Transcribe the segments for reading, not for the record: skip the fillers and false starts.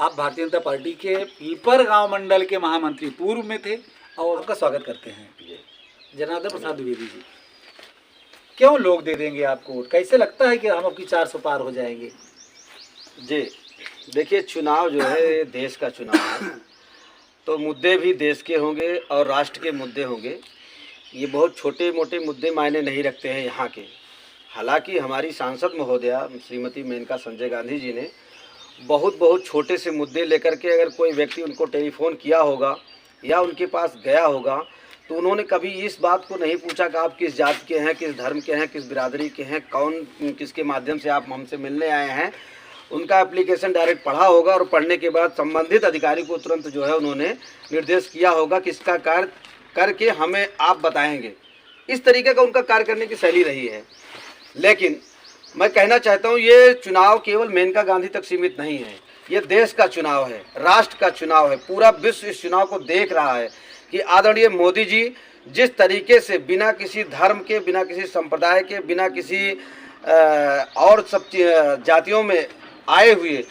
आप भारतीय जनता पार्टी के पीपर गांव मंडल के महामंत्री पूर्व में थे और आपका स्वागत करते हैं जनार्दन प्रसाद द्विवेदी जी। क्यों लोग दे देंगे आपको वोट? कैसे लगता है कि हम आपकी 400 पार हो जाएंगे? जी देखिए, चुनाव जो है ये देश का चुनाव है, तो मुद्दे भी देश के होंगे और राष्ट्र के मुद्दे होंगे। ये बहुत छोटे मोटे मुद्दे मायने नहीं रखते हैं यहाँ के। हालांकि हमारी सांसद महोदया श्रीमती मेनका संजय गांधी जी ने बहुत छोटे से मुद्दे लेकर के अगर कोई व्यक्ति उनको टेलीफोन किया होगा या उनके पास गया होगा तो उन्होंने कभी इस बात को नहीं पूछा कि आप किस जाति के हैं, किस धर्म के हैं, किस बिरादरी के हैं, कौन किसके माध्यम से आप हमसे मिलने आए हैं। उनका एप्लीकेशन डायरेक्ट पढ़ा होगा और पढ़ने के बाद संबंधित अधिकारी को तुरंत जो है उन्होंने निर्देश किया होगा कि इसका कार्य करके हमें आप बताएंगे। इस तरीके का उनका कार्य करने की शैली रही है। लेकिन मैं कहना चाहता हूँ ये चुनाव केवल मेनका गांधी तक सीमित नहीं है, ये देश का चुनाव है, राष्ट्र का चुनाव है। पूरा विश्व इस चुनाव को देख रहा है कि आदरणीय मोदी जी जिस तरीके से बिना किसी धर्म के, बिना किसी संप्रदाय के, बिना किसी और सब जातियों में आए हुए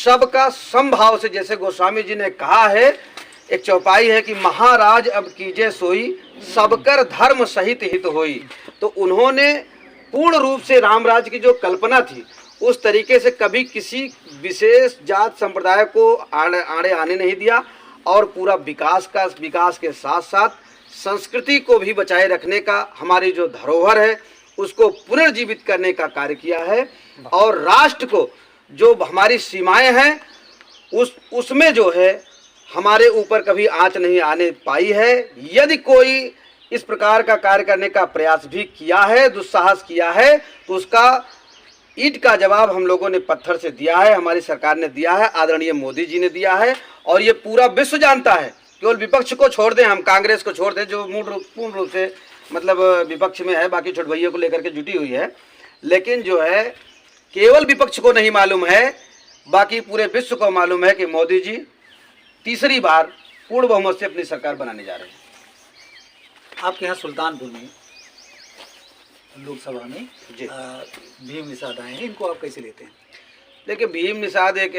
सबका समभाव से, जैसे गोस्वामी जी ने कहा है, एक चौपाई है कि महाराज अब कीजिए सोई, सबकर धर्म सहित हित होई। तो उन्होंने पूर्ण रूप से रामराज की जो कल्पना थी उस तरीके से कभी किसी विशेष जात संप्रदाय को आड़े आने नहीं दिया और पूरा विकास के साथ साथ संस्कृति को भी बचाए रखने का, हमारी जो धरोहर है उसको पुनर्जीवित करने का कार्य किया है। और राष्ट्र को जो हमारी सीमाएं हैं उसमें जो है हमारे ऊपर कभी आंच नहीं आने पाई है। यदि कोई इस प्रकार का कार्य करने का प्रयास भी किया है, दुस्साहस किया है, तो उसका ईंट का जवाब हम लोगों ने पत्थर से दिया है, हमारी सरकार ने दिया है, आदरणीय मोदी जी ने दिया है। और ये पूरा विश्व जानता है। केवल विपक्ष को छोड़ दें, हम कांग्रेस को छोड़ दें जो पूर्ण रूप से मतलब विपक्ष में है, बाकी छोट भैया को लेकर के जुटी हुई है, लेकिन जो है केवल विपक्ष को नहीं मालूम है, बाकी पूरे विश्व को मालूम है कि मोदी जी तीसरी बार पूर्ण बहुमत से अपनी सरकार बनाने जा रहे हैं। आपके यहाँ सुल्तानपुर में लोकसभा में भीम निषाद आए हैं, इनको आप कैसे लेते हैं? देखिए, भीम निषाद एक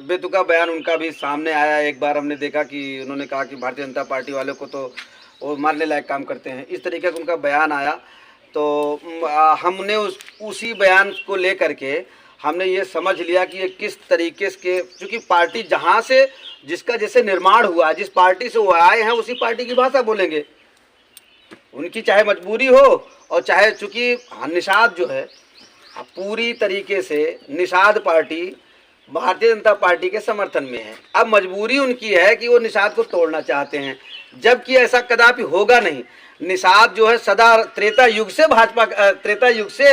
बेतुका बयान उनका भी सामने आया। एक बार हमने देखा कि उन्होंने कहा कि भारतीय जनता पार्टी वालों को तो वो मारने लायक काम करते हैं, इस तरीके का उनका बयान आया। तो हमने उसी बयान को लेकर के हमने ये समझ लिया कि ये किस तरीके से, चूँकि पार्टी जहाँ से जिसका जैसे निर्माण हुआ, जिस पार्टी से वो आए हैं उसी पार्टी की भाषा बोलेंगे, उनकी चाहे मजबूरी हो और चाहे, चूँकि निषाद जो है पूरी तरीके से निषाद पार्टी भारतीय जनता पार्टी के समर्थन में है। अब मजबूरी उनकी है कि वो निषाद को तोड़ना चाहते हैं, जबकि ऐसा कदापि होगा नहीं। निषाद जो है सदा त्रेता युग से त्रेता युग से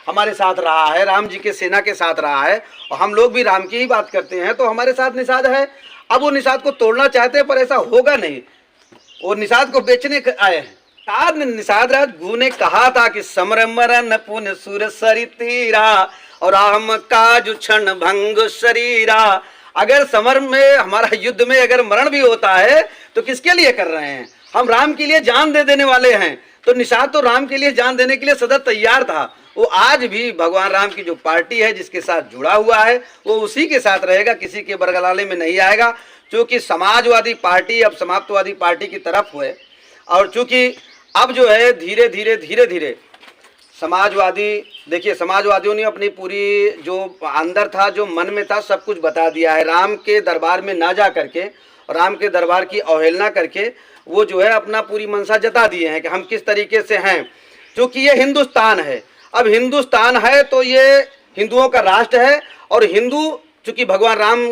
हमारे साथ रहा है, राम जी के सेना के साथ रहा है और हम लोग भी राम की ही बात करते हैं, तो हमारे साथ निषाद है। अब वो निषाद को तोड़ना चाहते हैं पर ऐसा होगा नहीं, वो निषाद को बेचने आए हैं। निषाद राज गु ने कहा था कि समर मरण पुन सुर सरि तीरा और राम काज क्षण भंग शरीरा। अगर समर में, हमारा युद्ध में अगर मरण भी होता है तो किसके लिए कर रहे हैं? हम राम के लिए जान दे देने वाले हैं। तो निषाद तो राम के लिए जान देने के लिए सदा तैयार था। वो आज भी भगवान राम की जो पार्टी है जिसके साथ जुड़ा हुआ है वो उसी के साथ रहेगा, किसी के बरगलाने में नहीं आएगा। क्योंकि समाजवादी पार्टी अब समाप्तवादी पार्टी की तरफ है और चूंकि अब जो है धीरे धीरे समाजवादी, देखिए समाजवादियों ने अपनी पूरी जो अंदर था, जो मन में था, सब कुछ बता दिया है। राम के दरबार में ना जा करके, राम के दरबार की अवहेलना करके वो जो है अपना पूरी मंशा जता दिए हैं कि हम किस तरीके से हैं। क्योंकि ये हिंदुस्तान है, अब हिंदुस्तान है तो ये हिंदुओं का राष्ट्र है और हिंदू चूँकि भगवान राम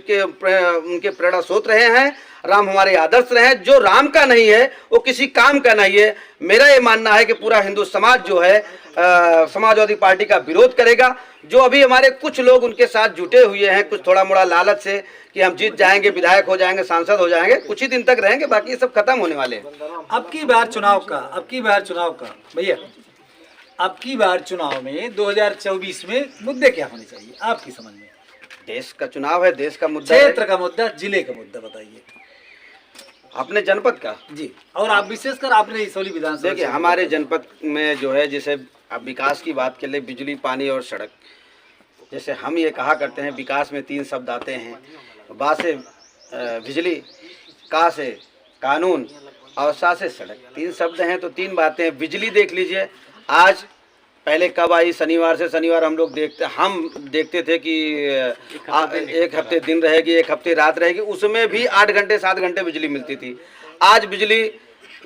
के उनके प्रेरणा स्रोत रहे हैं, राम हमारे आदर्श रहे हैं। जो राम का नहीं है वो किसी काम का नहीं है। मेरा ये मानना है कि पूरा हिंदू समाज जो है समाजवादी पार्टी का विरोध करेगा। जो अभी हमारे कुछ लोग उनके साथ जुटे हुए हैं, कुछ थोड़ा मोड़ा लालच से कि हम जीत जाएंगे, विधायक हो जाएंगे, सांसद हो जाएंगे, कुछ ही दिन तक रहेंगे, बाकी सब खत्म होने वाले हैं। अब की बार चुनाव का भैया, अब की बार चुनाव में 2024 में मुद्दे क्या होने चाहिए आपकी समझ में? देश का चुनाव है, देश का मुद्दा, क्षेत्र का मुद्दा, जिले का मुद्दा बताइए। अपने जनपद का जी, और आप विशेषकर आपने इसौली विधानसभा, देखिए हमारे जनपद में जो है, जैसे अब विकास की बात के लिए बिजली, पानी और सड़क, जैसे हम ये कहा करते हैं विकास में 3 शब्द आते हैं, बा से बिजली, का से कानून और सा से सड़क। 3 शब्द हैं तो 3 बातें हैं। बिजली देख लीजिए, आज पहले कब आई, शनिवार से शनिवार हम देखते थे कि एक हफ्ते दिन रहेगी, एक हफ्ते रात रहेगी, उसमें भी 8 घंटे 7 घंटे बिजली मिलती थी। आज बिजली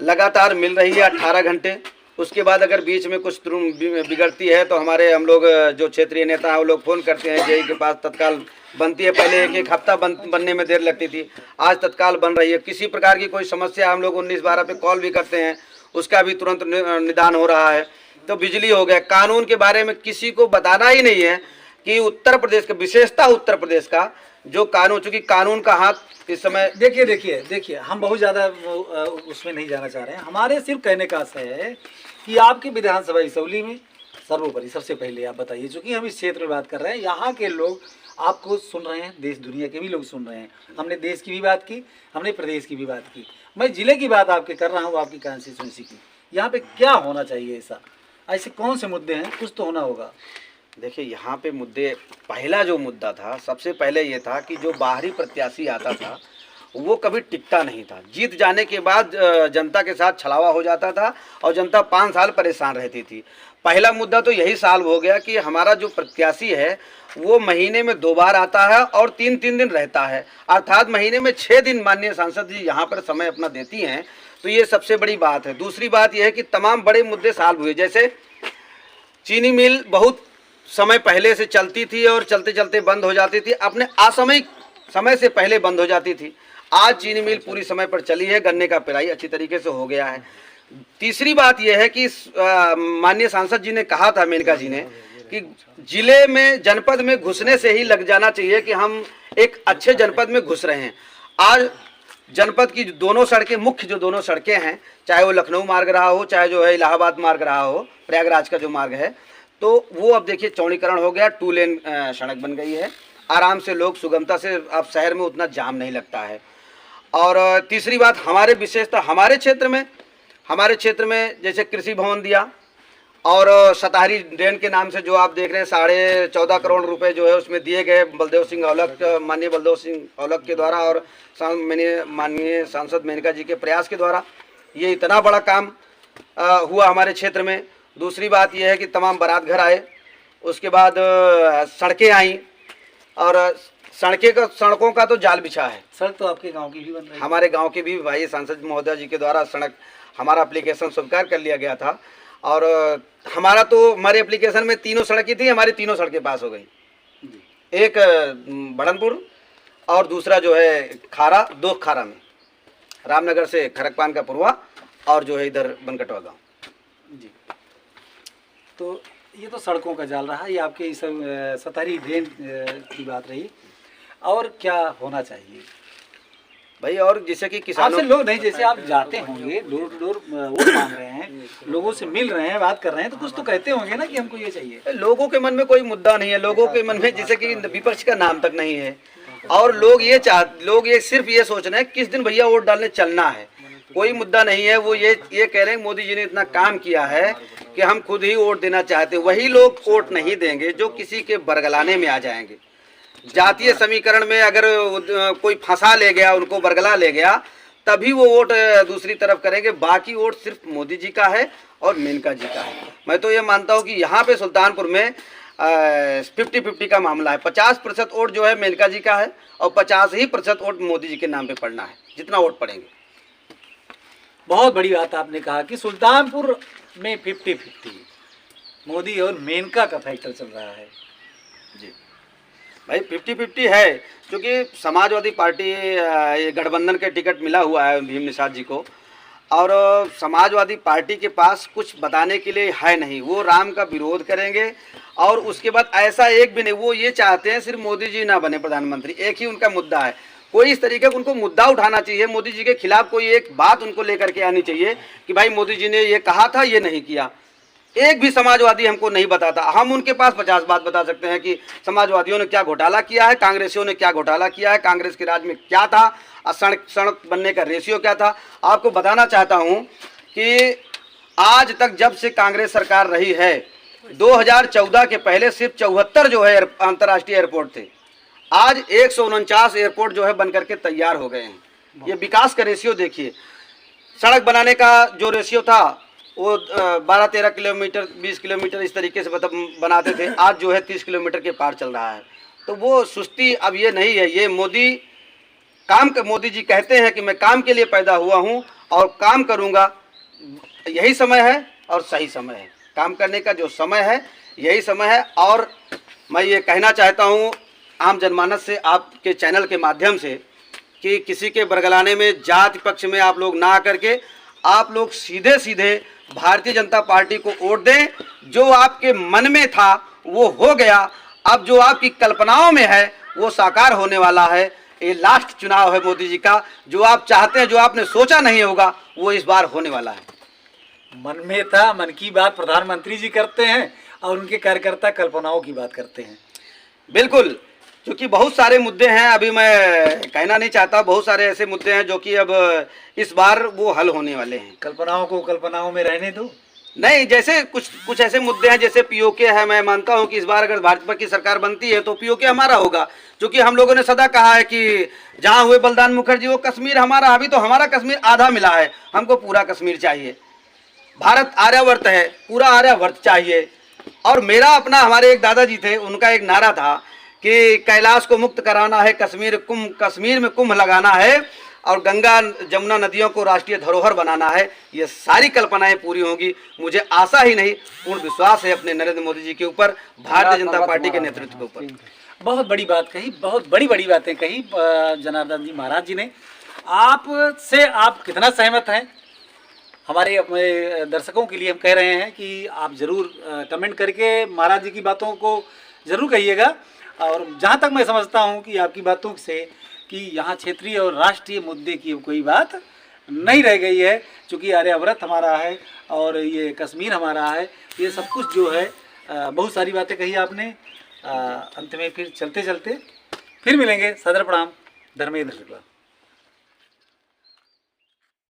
लगातार मिल रही है 18 घंटे। उसके बाद अगर बीच में कुछ बिगड़ती है तो हम लोग जो क्षेत्रीय नेता हैं वो लोग फ़ोन करते हैं जेई के पास, तत्काल बनती है। पहले एक हफ्ता बनने में देर लगती थी, आज तत्काल बन रही है। किसी प्रकार की कोई समस्या हम लोग 1912 पे कॉल भी करते हैं, उसका भी तुरंत निदान हो रहा है। तो बिजली हो गया। कानून के बारे में किसी को बताना ही नहीं है कि उत्तर प्रदेश का, विशेषता उत्तर प्रदेश का जो कानून, चूँकि कानून का हाथ इस समय देखिए हम बहुत ज़्यादा उसमें नहीं जाना चाह रहे हैं। हमारे सिर्फ कहने का आशय है कि आपकी विधानसभा इसौली में सर्वोपरि सबसे पहले आप बताइए, चूँकि हम इस क्षेत्र में बात कर रहे हैं, यहाँ के लोग आपको सुन रहे हैं, देश दुनिया के भी लोग सुन रहे हैं। हमने देश की भी बात की, हमने प्रदेश की भी बात की, मैं जिले की बात आपके कर रहा हूँ, आपकी कॉन्स्टिट्यूंसी की। यहाँ पे क्या होना चाहिए, ऐसे कौन से मुद्दे हैं, कुछ तो होना होगा। देखिए यहाँ पे मुद्दे, पहला जो मुद्दा था सबसे पहले ये था कि जो बाहरी प्रत्याशी आता था वो कभी टिकता नहीं था। जीत जाने के बाद जनता के साथ छलावा हो जाता था और जनता 5 साल परेशान रहती थी। पहला मुद्दा तो यही साल हो गया कि हमारा जो प्रत्याशी है वो महीने में 2 बार आता है और 3-3 दिन रहता है, अर्थात महीने में 6 दिन माननीय सांसद जी यहाँ पर समय अपना देती हैं। तो ये सबसे बड़ी बात है। दूसरी बात यह है कि तमाम बड़े मुद्दे सॉल्व हुए। जैसे चीनी मिल बहुत समय पहले से चलती थी और चलते चलते बंद हो जाती थी, अपने असामयिक समय से पहले बंद हो जाती थी। आज चीनी मिल पूरी समय पर चली है, गन्ने का पेराई अच्छी तरीके से हो गया है। तीसरी बात यह है कि माननीय सांसद जी ने कहा था, मेनका जी ने, कि जिले में, जनपद में घुसने से ही लग जाना चाहिए कि हम एक अच्छे जनपद में घुस रहे हैं। आज जनपद की दोनों सड़कें, मुख्य जो दोनों सड़कें हैं, चाहे वो लखनऊ मार्ग रहा हो, चाहे जो है इलाहाबाद मार्ग रहा हो, प्रयागराज का जो मार्ग है, तो वो अब देखिए चौड़ीकरण हो गया, 2 लेन सड़क बन गई है। आराम से लोग सुगमता से, अब शहर में उतना जाम नहीं लगता है। और तीसरी बात, हमारे विशेषता हमारे क्षेत्र में जैसे कृषि भवन दिया और सताहरी ड्रेन के नाम से जो आप देख रहे हैं 14.5 करोड़ रुपए जो है उसमें दिए गए बलदेव सिंह औलख, माननीय बलदेव सिंह औलख के द्वारा और माननीय सांसद मेनका जी के प्रयास के द्वारा ये इतना बड़ा काम हुआ हमारे क्षेत्र में। दूसरी बात यह है कि तमाम बारात घर आए, उसके बाद सड़कें आई और सड़कों का तो जाल बिछा है। सड़क तो आपके गांव की भी बन रही है। हमारे गांव के भी भाई सांसद महोदय जी के द्वारा सड़क, हमारा एप्लीकेशन स्वीकार कर लिया गया था और हमारे एप्लीकेशन में 3 सड़कें थी, हमारी 3 सड़कें पास हो गई। एक बड़नपुर और दूसरा जो है खारा, 2 खारा में, रामनगर से खरकपान का पुरवा और जो है इधर बनकटवा गाँव जी। तो ये तो सड़कों का जाल रहा, ये आपके इस सतारी ड्रेन की बात रही। और क्या होना चाहिए भाई? और जैसे कि किसानों से लोग नहीं, जैसे आप जाते होंगे, दूर दूर वोट मांग रहे हैं, लोगों से मिल रहे हैं, बात कर रहे हैं, तो कुछ तो कहते होंगे ना कि हमको ये चाहिए। लोगों के मन में कोई मुद्दा नहीं है। लोगों के मन में जैसे कि विपक्ष का नाम तक नहीं है और लोग ये सिर्फ ये सोच रहे हैं किस दिन भैया वोट डालने चलना है। कोई मुद्दा नहीं है। वो ये कह रहे हैं मोदी जी ने इतना काम किया है कि हम खुद ही वोट देना चाहते हैं। वही लोग वोट नहीं देंगे जो किसी के बरगलाने में आ जाएंगे। जातीय समीकरण में अगर कोई फंसा ले गया, उनको बरगला ले गया, तभी वो वोट दूसरी तरफ करेंगे। बाकी वोट सिर्फ मोदी जी का है और मेनका जी का है। मैं तो ये मानता हूँ कि यहाँ पे सुल्तानपुर में 50-50 का मामला है। 50% वोट जो है मेनका जी का है और 50% वोट मोदी जी के नाम पे पड़ना है, जितना वोट पड़ेंगे। बहुत बड़ी बात आपने कहा कि सुल्तानपुर में 50-50 मोदी और मेनका का फैक्टर चल रहा है। जी भाई 50-50 है, क्योंकि समाजवादी पार्टी ये गठबंधन के टिकट मिला हुआ है भीम निषाद जी को और समाजवादी पार्टी के पास कुछ बताने के लिए है नहीं। वो राम का विरोध करेंगे और उसके बाद ऐसा एक भी नहीं, वो ये चाहते हैं सिर्फ मोदी जी ना बने प्रधानमंत्री, एक ही उनका मुद्दा है। कोई इस तरीके का उनको मुद्दा उठाना चाहिए, मोदी जी के खिलाफ कोई एक बात उनको लेकर के आनी चाहिए कि भाई मोदी जी ने ये कहा था, ये नहीं किया। एक भी समाजवादी हमको नहीं बताता। हम उनके पास 50 बात बता सकते हैं कि समाजवादियों ने क्या घोटाला किया है, कांग्रेसियों ने क्या घोटाला किया है, कांग्रेस के राज में क्या था, सड़क बनने का रेशियो क्या था। आपको बताना चाहता हूं कि आज तक जब से कांग्रेस सरकार रही है 2014 के पहले सिर्फ 74 जो है अंतर्राष्ट्रीय एयरपोर्ट थे। आज 149 एयरपोर्ट जो है बनकर के तैयार हो गए हैं। ये विकास का रेशियो देखिए। सड़क बनाने का जो रेशियो था वो 12-13 किलोमीटर 20 किलोमीटर इस तरीके से मतलब बनाते थे, आज जो है 30 किलोमीटर के पार चल रहा है। तो वो सुस्ती अब ये नहीं है। ये मोदी जी कहते हैं कि मैं काम के लिए पैदा हुआ हूँ और काम करूँगा। यही समय है और सही समय है, काम करने का जो समय है यही समय है। और मैं ये कहना चाहता हूँ आम जनमानस से, आपके चैनल के माध्यम से, कि किसी के बरगलाने में जाति पक्ष में आप लोग ना आकर के आप लोग सीधे सीधे भारतीय जनता पार्टी को वोट दें। जो आपके मन में था वो हो गया, अब जो आपकी कल्पनाओं में है वो साकार होने वाला है। ये लास्ट चुनाव है मोदी जी का। जो आप चाहते हैं, जो आपने सोचा नहीं होगा, वो इस बार होने वाला है। मन में था, मन की बात प्रधानमंत्री जी करते हैं और उनके कार्यकर्ता कल्पनाओं की बात करते हैं। बिल्कुल, क्योंकि बहुत सारे मुद्दे हैं, अभी मैं कहना नहीं चाहता, बहुत सारे ऐसे मुद्दे हैं जो कि अब इस बार वो हल होने वाले हैं। कल्पनाओं को कल्पनाओं में रहने दो। नहीं, जैसे कुछ ऐसे मुद्दे हैं, जैसे पीओके है। मैं मानता हूं कि इस बार अगर भाजपा की सरकार बनती है तो पीओके हमारा होगा, क्योंकि हम लोगों ने सदा कहा है कि जहां हुए बलिदान मुखर्जी वो कश्मीर हमारा। अभी तो हमारा कश्मीर आधा मिला है, हमको पूरा कश्मीर चाहिए। भारत आर्यावर्त है, पूरा आर्यावर्त चाहिए। और मेरा अपना, हमारे एक दादाजी थे, उनका एक नारा था कि कैलाश को मुक्त कराना है, कश्मीर में कुंभ लगाना है और गंगा जमुना नदियों को राष्ट्रीय धरोहर बनाना है। ये सारी कल्पनाएं पूरी होंगी। मुझे आशा ही नहीं, पूर्ण विश्वास है अपने नरेंद्र मोदी जी के ऊपर, भारतीय जनता पार्टी के नेतृत्व के ऊपर। बहुत बड़ी बात कही, बहुत बड़ी बड़ी बातें कही जनार्दन जी महाराज जी ने। आपसे आप कितना सहमत हैं, हमारे अपने दर्शकों के लिए हम कह रहे हैं कि आप ज़रूर कमेंट करके महाराज जी की बातों को ज़रूर कहिएगा। और जहाँ तक मैं समझता हूँ कि आपकी बातों से कि यहाँ क्षेत्रीय और राष्ट्रीय मुद्दे की कोई बात नहीं रह गई है, क्योंकि आर्यावर्त हमारा है और ये कश्मीर हमारा है। ये सब कुछ जो है बहुत सारी बातें कही आपने। अंत में फिर चलते चलते फिर मिलेंगे। सदर प्रणाम, धर्मेंद्र शुक्ला।